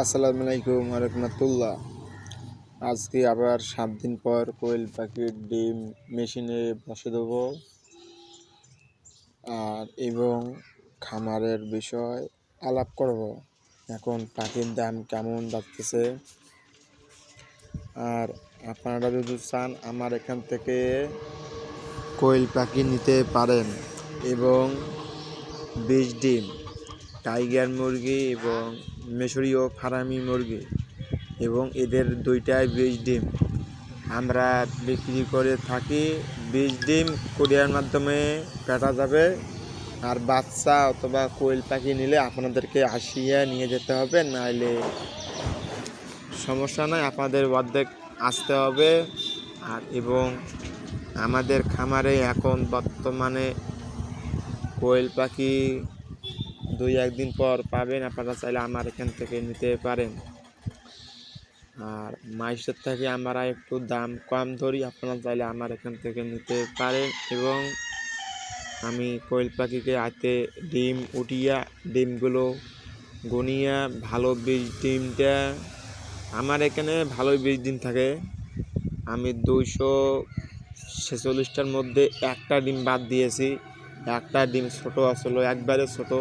আসসালামু আলাইকুম রাহমাতুল্লাহ। আজকে আবার 7 দিন পর কোয়েল পাখির ডিম মেশিনে বসে দেবো এবং খামারের বিষয় আলাপ করব। এখন পাখির দাম কেমন যাচ্ছে, আর আপনারা যদি চান আমার এখান থেকে কোয়েল পাখি নিতে পারেন এবং 20 ডিম টাইগার মুরগি এবং মিশরীয় ফার্মি মুরগি এবং এদের দুইটাই 20 ডিম আমরা বিক্রি করে থাকি। 20 ডিম কুরিয়ার মাধ্যমে কাটা যাবে, আর বাচ্চা অথবা কোয়েল পাখি নিলে আপনাদেরকে আসিয়ে নিয়ে যেতে হবে, নাইলে সমস্যা নয়, আপনাদের অর্ধেক আসতে হবে। আর এবং আমাদের খামারে এখন বর্তমানে কোয়েল পাখি 2-1 দিন পর পাবেন। আপনারা চাইলে আমার এখান থেকে নিতে পারেন। আর মাইসের থেকে আমরা একটু দাম কম ধরি, আপনারা চাইলে আমার এখান থেকে নিতে পারেন। এবং আমি কোয়েল পাখিকে হাতে ডিম উঠিয়া ডিমগুলো গনিয়া ভালো 20 ডিমটা আমার এখানে ভালো 20 ডিম থাকে। আমি 246টার মধ্যে একটা ডিম বাদ দিয়েছি। একটা ডিম ছোট আসলো, একবারে ছোট,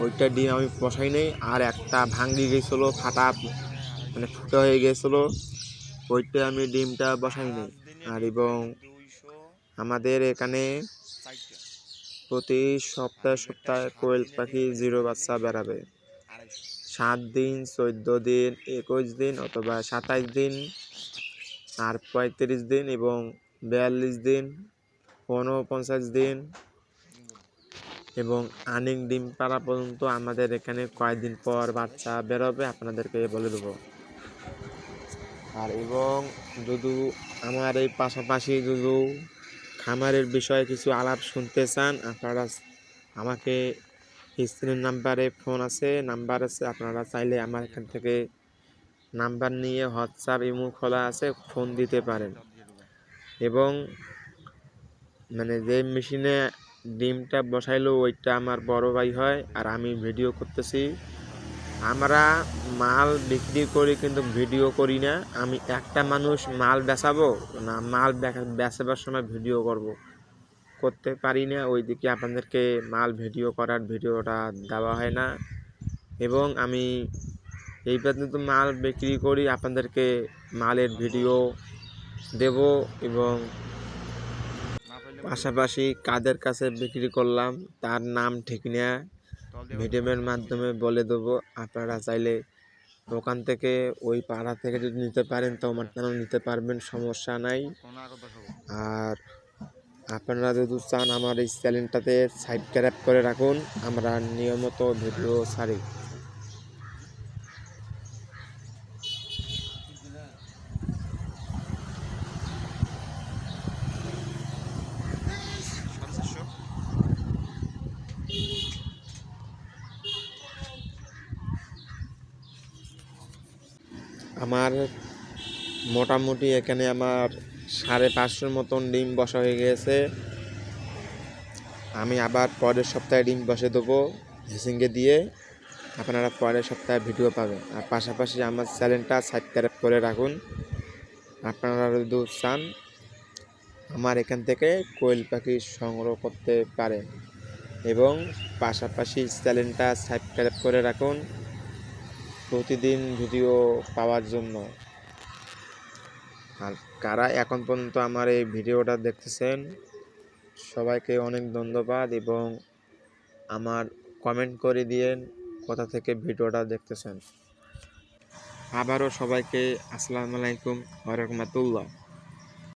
ওইটা ডিম আমি বসাই নেই। আর একটা ভাঙ্গি গেছিলো, ফাটা মানে ফুটা হয়ে গেছিলো, ওইটা আমি ডিমটা বসাই নেই। আর এবং আমাদের এখানে প্রতি সপ্তাহে কোয়েল পাখি 0 বাচ্চা বেরাবে। 7 দিন, 14 দিন, 21 দিন অথবা 27 দিন, আর 35 দিন এবং 42 দিন, 49 দিন এবং আনিং ডিম পাড়া পর্যন্ত আমাদের এখানে কয়েকদিন পর বাচ্চা বেরোবে, আপনাদেরকে বলে দেবো। আর এবং যদি আমার এই পাশাপাশি যদি খামারের বিষয়ে কিছু আলাপ শুনতে চান, আপনারা আমাকে স্ক্রিনের নাম্বারে ফোন আছে, নাম্বার আছে, আপনারা চাইলে আমার এখান থেকে নাম্বার নিয়ে হোয়াটসঅ্যাপ ইমো খোলা আছে, ফোন দিতে পারেন। এবং মানে যে মেশিনে ডিমটা বসাইলো ওইটা আমার বড় ভাই হয়, আর আমি ভিডিও করতেছি। আমরা মাল বিক্রি করি কিন্তু ভিডিও করি না। আমি একটা মানুষ মাল বেচাবো না, মাল বেচাবার সময় ভিডিও করতে পারি না, ওইদিকে আপনাদেরকে মাল ভিডিওটা দেওয়া হয় না। এবং আমি এই পর্যন্ত মাল বিক্রি করি, আপনাদেরকে মালের ভিডিও দেব। এবং পাশাপাশি কাদের কাছে বিক্রি করলাম তার নাম ঠিক না ভিডিওর মাধ্যমে বলে দেবো। আপনারা চাইলে ওখান থেকে ওই পাড়া থেকে যদি নিতে পারেন তো আমার নাম নিতে পারবেন, সমস্যা নাই। আর আপনারা যদি চান আমার এই চ্যানেলটাতে সাবস্ক্রাইব করে রাখুন, আমরা নিয়মিত ভিডিও ছাড়ি। আমার মোটামুটি এখানে আমার 550 মতন ডিম বসা হয়ে গেছে। আমি আবার পরের সপ্তাহে ডিম বসে দেবো হেসিংয়ে দিয়ে, আপনারা পরের সপ্তাহে ভিডিও পাবেন। আর পাশাপাশি আমার চ্যানেলটা সাবস্ক্রাইব করে রাখুন, আপনারা যদি চান আমার এখান থেকে কোয়েল পাখি সংগ্রহ করতে পারেন। এবং পাশাপাশি চ্যানেলটা সাবস্ক্রাইব করে রাখুন প্রতিদিন ভিডিও পাওয়ার জন্য। আর কারা এখন পর্যন্ত আমার এই ভিডিওটা দেখতেছেন সবাইকে অনেক ধন্যবাদ। এবং আমার কমেন্ট করে দিয়েন কোথা থেকে ভিডিওটা দেখতেছেন। আবারও সবাইকে আসসালামু আলাইকুম ওয়া রাহমাতুল্লাহ।